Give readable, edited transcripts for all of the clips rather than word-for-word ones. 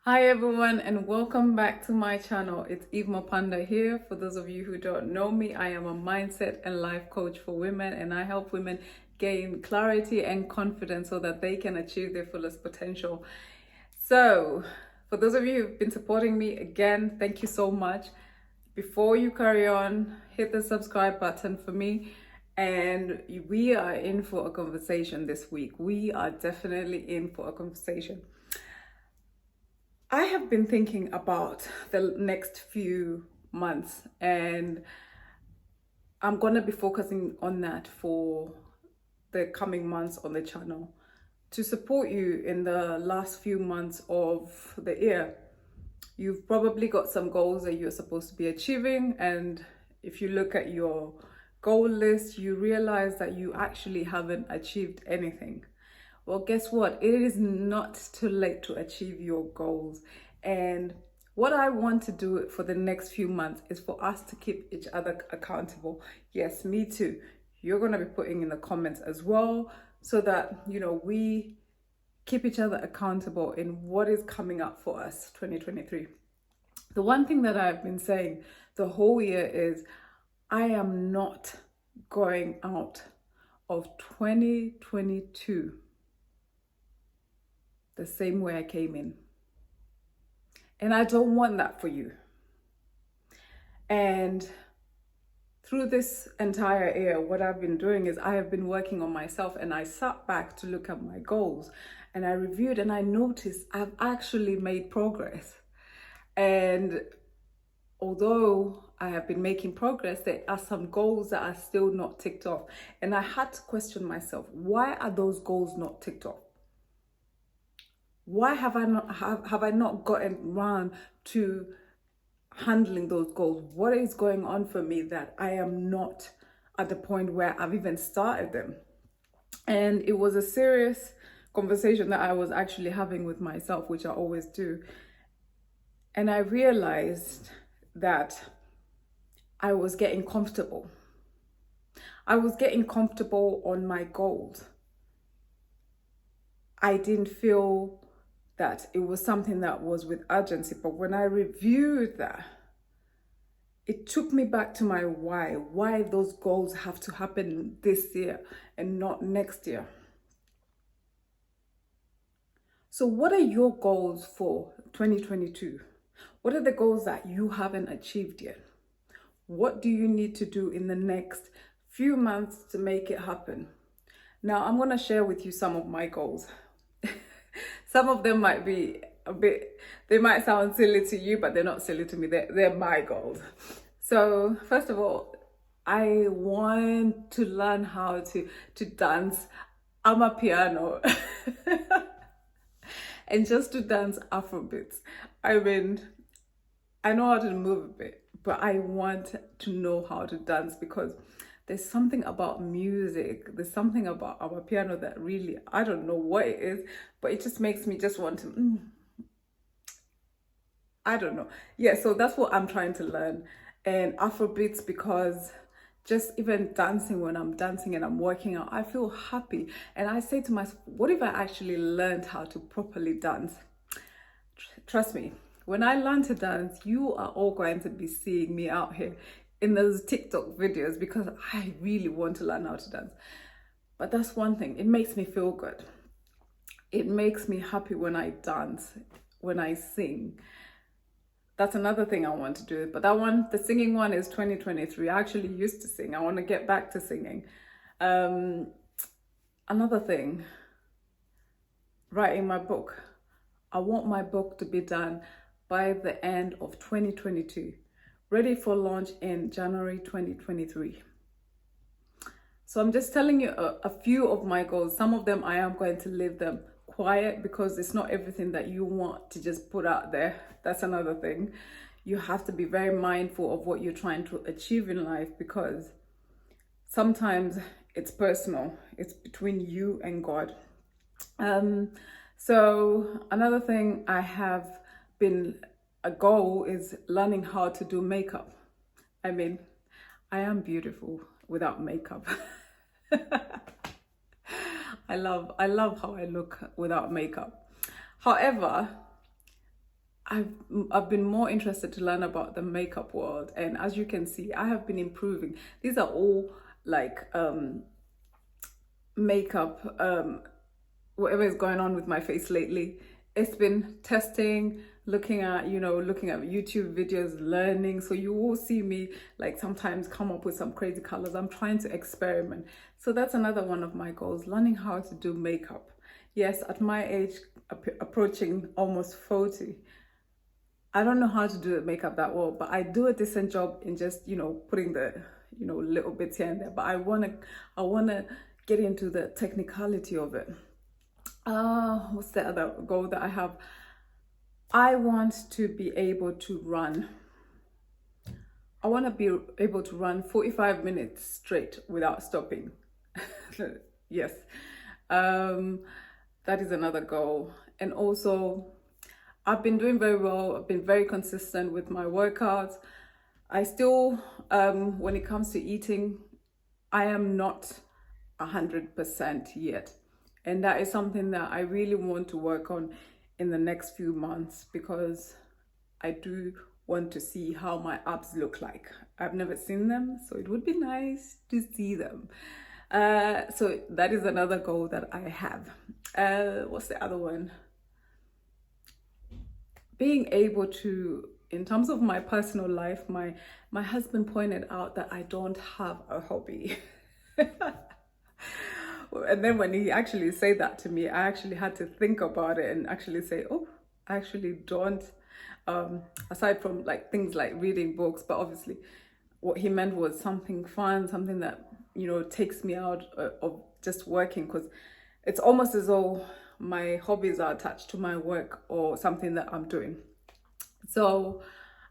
Hi everyone and welcome back to my channel. It's Eve Mapanda here. For those of you who don't know me, I am a mindset and life coach for women, and I help women gain clarity and confidence so that they can achieve their fullest potential. So for those of you who've been supporting me, again, thank you so much. Before you carry on, hit the subscribe button for me. And we are in for a conversation this week. We are definitely in for a conversation. I have been thinking about the next few months, and I'm going to be focusing on that for the coming months on the channel to support you in the last few months of the year. You've probably got some goals that you're supposed to be achieving, and if you look at your goal list, you realize that you actually haven't achieved anything. Well, guess what? It is not too late to achieve your goals. And what I want to do for the next few months is for us to keep each other accountable. Yes, me too. You're going to be putting in the comments as well so that, we keep each other accountable in what is coming up for us 2023. The one thing that I've been saying the whole year is I am not going out of 2022 the same way I came in. And I don't want that for you. And through this entire year, what I've been doing is I have been working on myself, and I sat back to look at my goals and I reviewed and I noticed I've actually made progress. And although I have been making progress, there are some goals that are still not ticked off. And I had to question myself, why are those goals not ticked off? Why have I not gotten around to handling those goals? What is going on for me that I am not at the point where I've even started them? And it was a serious conversation that I was actually having with myself, which I always do. And I realized that I was getting comfortable. I was getting comfortable on my goals. I didn't feel that it was something that was with urgency. But when I reviewed that, it took me back to my why those goals have to happen this year and not next year. So what are your goals for 2022? What are the goals that you haven't achieved yet? What do you need to do in the next few months to make it happen? Now, I'm going to share with you some of my goals. Some of them might be they might sound silly to you, but they're not silly to me. They're my goals. So first of all, I want to learn how to dance amapiano and just to dance Afrobeats. I mean, I know how to move a bit, but I want to know how to dance because there's something about music, there's something about our piano that really, I don't know what it is, but it just makes me just want to, I don't know. Yeah, so that's what I'm trying to learn. And Afrobeats, because just even dancing, when I'm dancing and I'm working out, I feel happy. And I say to myself, what if I actually learned how to properly dance? Trust me, when I learn to dance, you are all going to be seeing me out here in those TikTok videos because I really want to learn how to dance. But that's one thing, it makes me feel good. It makes me happy when I dance, when I sing. That's another thing I want to do. But that one, the singing one, is 2023. I actually used to sing. I want to get back to singing. Another thing, writing my book. I want my book to be done by the end of 2022. Ready for launch in January 2023. So I'm just telling you a few of my goals. Some of them I am going to leave them quiet because it's not everything that you want to just put out there. That's another thing. You have to be very mindful of what you're trying to achieve in life because sometimes it's personal. It's between you and God. So another thing I have been a goal is learning how to do makeup. I mean, I am beautiful without makeup. I love how I look without makeup. However, I've been more interested to learn about the makeup world, and as you can see, I have been improving. These are all like makeup, whatever is going on with my face lately. It's been testing, looking at YouTube videos, learning. So you will see me like sometimes come up with some crazy colors. I'm trying to experiment. So that's another one of my goals, learning how to do makeup. Yes, at my age, approaching almost 40, I don't know how to do the makeup that well, but I do a decent job in just, putting the, little bits here and there. But I wanna get into the technicality of it. What's the other goal that I have? I want to be able to run. I want to be able to run 45 minutes straight without stopping. Yes. That is another goal. And also, I've been doing very well. I've been very consistent with my workouts. I still, when it comes to eating, I am not 100% yet. And that is something that I really want to work on in the next few months, because I do want to see how my abs look like. I've never seen them, so it would be nice to see them. So that is another goal that I have. What's the other one? Being able to, in terms of my personal life, my husband pointed out that I don't have a hobby. And then when he actually said that to me, I actually had to think about it and actually say, oh, I actually don't, aside from like things like reading books. But obviously what he meant was something fun, something that, takes me out of just working, because it's almost as though my hobbies are attached to my work or something that I'm doing. So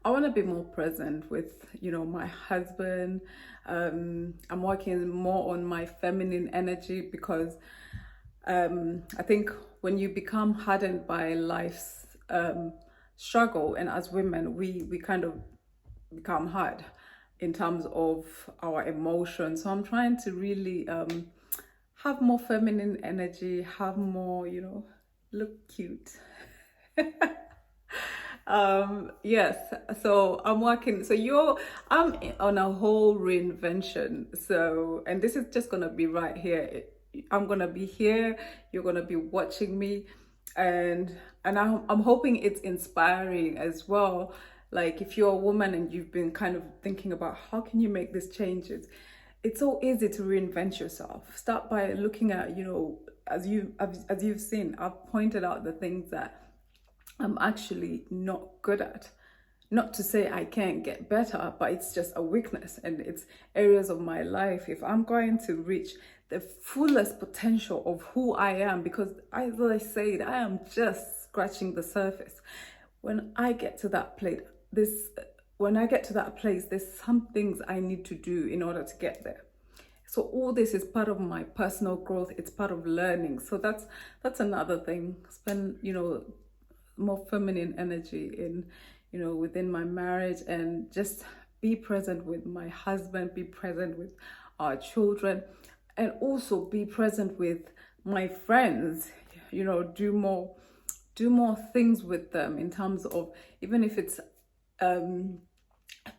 I want to be more present with, my husband. I'm working more on my feminine energy, because I think when you become hardened by life's struggle, and as women, we kind of become hard in terms of our emotions. So I'm trying to really have more feminine energy, have more, look cute. Yes, so I'm working, I'm on a whole reinvention. So, and this is just gonna be right here. I'm gonna be here, you're gonna be watching me, and I'm hoping it's inspiring as well. Like, if you're a woman and you've been kind of thinking about how can you make these changes, it's so easy to reinvent yourself. Start by looking at, as you've seen, I've pointed out the things that I'm actually not good at. Not to say I can't get better, but it's just a weakness, and it's areas of my life. If I'm going to reach the fullest potential of who I am, because as I said, I am just scratching the surface. When I get to that place, there's some things I need to do in order to get there. So all this is part of my personal growth. It's part of learning. So that's another thing. Spend, more feminine energy in, within my marriage, and just be present with my husband, be present with our children, and also be present with my friends. Do more things with them, in terms of, even if it's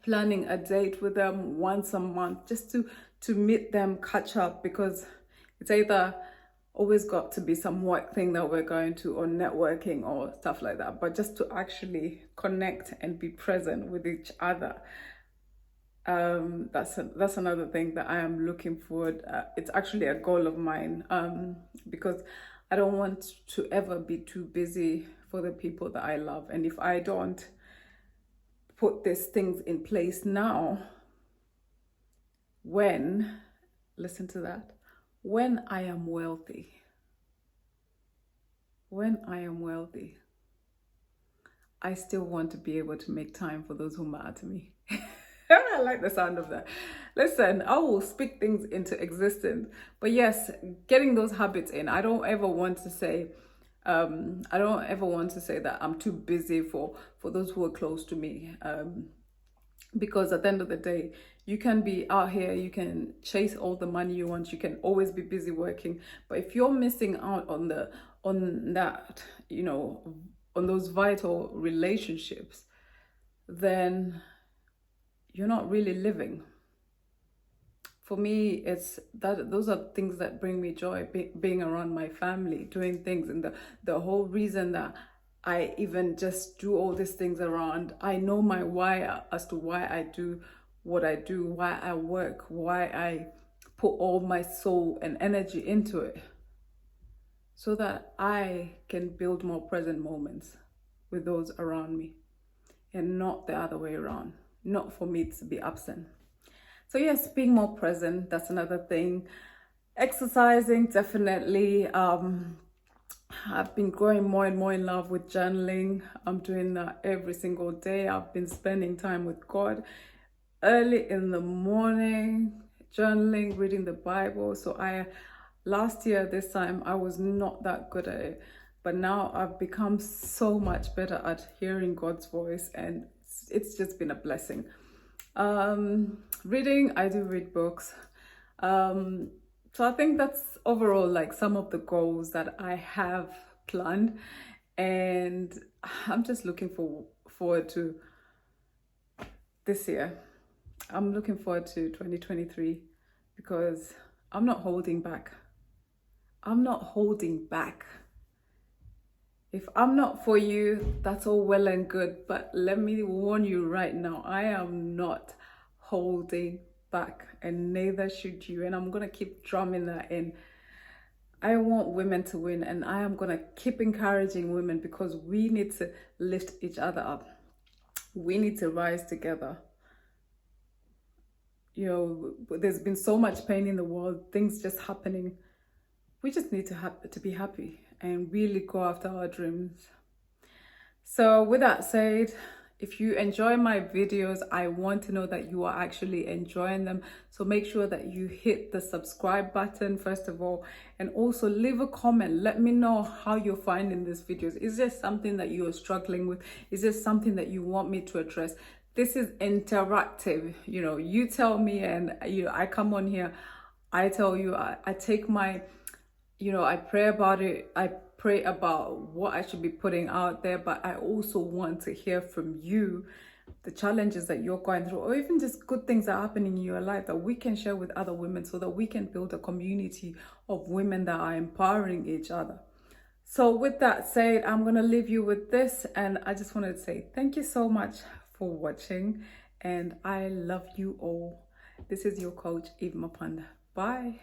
planning a date with them once a month, just to meet them, catch up, because it's either always got to be some work thing that we're going to, or networking or stuff like that, but just to actually connect and be present with each other. That's another thing that I am looking forward. It's actually a goal of mine, because I don't want to ever be too busy for the people that I love. And if I don't put these things in place now, listen to that, when I am wealthy, I still want to be able to make time for those who matter to me. I like the sound of that. Listen, I will speak things into existence. But yes, getting those habits in. I don't ever want to say that I'm too busy for those who are close to me. Because at the end of the day, you can be out here, you can chase all the money you want, you can always be busy working. But if you're missing out on that, on those vital relationships, then you're not really living. For me, it's that those are things that bring me joy, being around my family, doing things. And the whole reason that I even just do all these things around, I know my why as to why I do what I do, why I work, why I put all my soul and energy into it, so that I can build more present moments with those around me, and not the other way around, not for me to be absent. So yes, being more present, that's another thing. Exercising, definitely. I've been growing more and more in love with journaling. I'm doing that every single day. I've been spending time with God early in the morning, journaling, reading the Bible. So last year, this time, I was not that good at it. But now I've become so much better at hearing God's voice, and it's just been a blessing. Reading, I do read books. So I think that's overall like some of the goals that I have planned, and I'm just looking forward to this year. I'm looking forward to 2023 because I'm not holding back. I'm not holding back. If I'm not for you, that's all well and good, but let me warn you right now, I am not holding back, and neither should you. And I'm gonna keep drumming that in. I want women to win, and I am gonna keep encouraging women, because we need to lift each other up. We need to rise together. You know, there's been so much pain in the world, things just happening. We just need to be happy and really go after our dreams. So with that said, if you enjoy my videos, I want to know that you are actually enjoying them. So make sure that you hit the subscribe button first of all, and also leave a comment. Let me know how you're finding these videos. Is there something that you are struggling with? Is there something that you want me to address? This is interactive. You know, you tell me, and I come on here, I tell you, I take my, I pray about it. I pray about what I should be putting out there, but I also want to hear from you, the challenges that you're going through, or even just good things that are happening in your life that we can share with other women, so that we can build a community of women that are empowering each other. So with that said, I'm going to leave you with this, and I just wanted to say thank you so much for watching, and I love you all. This is your coach, Eve Mapanda. Bye.